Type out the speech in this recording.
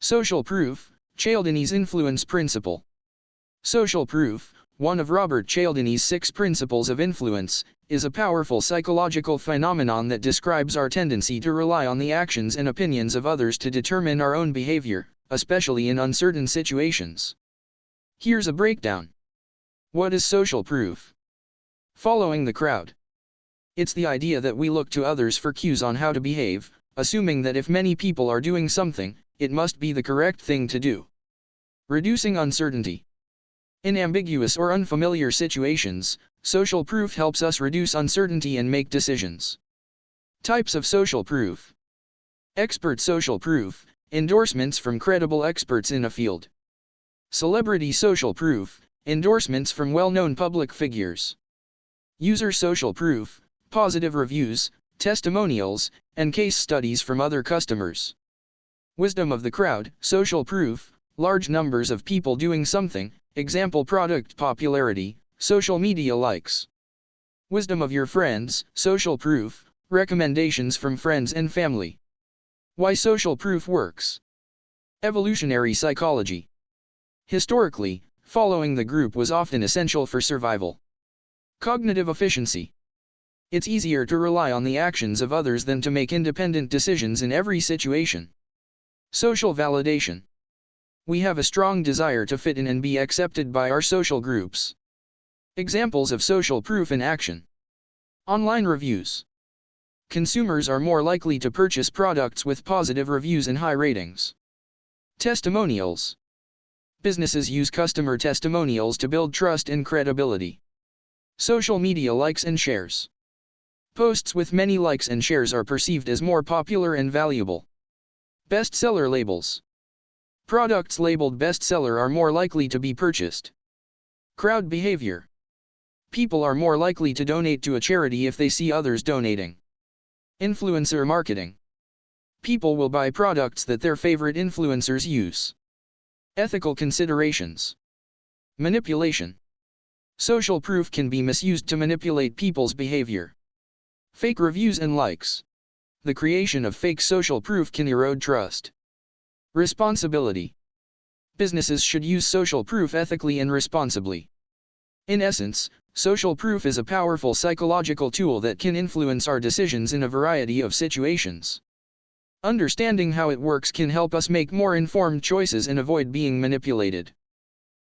Social proof, Cialdini's influence principle. Social proof, one of Robert Cialdini's 6 principles of influence, is a powerful psychological phenomenon that describes our tendency to rely on the actions and opinions of others to determine our own behavior, especially in uncertain situations. Here's a breakdown. What is social proof? Following the crowd. It's the idea that we look to others for cues on how to behave, assuming that if many people are doing something, it must be the correct thing to do. Reducing uncertainty. In ambiguous or unfamiliar situations, social proof helps us reduce uncertainty and make decisions. Types of social proof. Expert social proof, endorsements from credible experts in a field. Celebrity social proof, endorsements from well-known public figures. User social proof, positive reviews, testimonials, and case studies from other customers. Wisdom of the crowd, social proof, large numbers of people doing something, example product popularity, social media likes. Wisdom of your friends, social proof, recommendations from friends and family. Why social proof works. Evolutionary psychology. Historically, following the group was often essential for survival. Cognitive efficiency. It's easier to rely on the actions of others than to make independent decisions in every situation. Social validation. We have a strong desire to fit in and be accepted by our social groups. Examples of social proof in action. Online reviews. Consumers are more likely to purchase products with positive reviews and high ratings. Testimonials. Businesses use customer testimonials to build trust and credibility. Social media likes and shares. Posts with many likes and shares are perceived as more popular and valuable. Bestseller labels. Products labeled bestseller are more likely to be purchased. Crowd behavior. People are more likely to donate to a charity if they see others donating. Influencer marketing. People will buy products that their favorite influencers use. Ethical considerations. Manipulation. Social proof can be misused to manipulate people's behavior. Fake reviews and likes. The creation of fake social proof can erode trust. Responsibility. Businesses should use social proof ethically and responsibly. In essence, social proof is a powerful psychological tool that can influence our decisions in a variety of situations. Understanding how it works can help us make more informed choices and avoid being manipulated.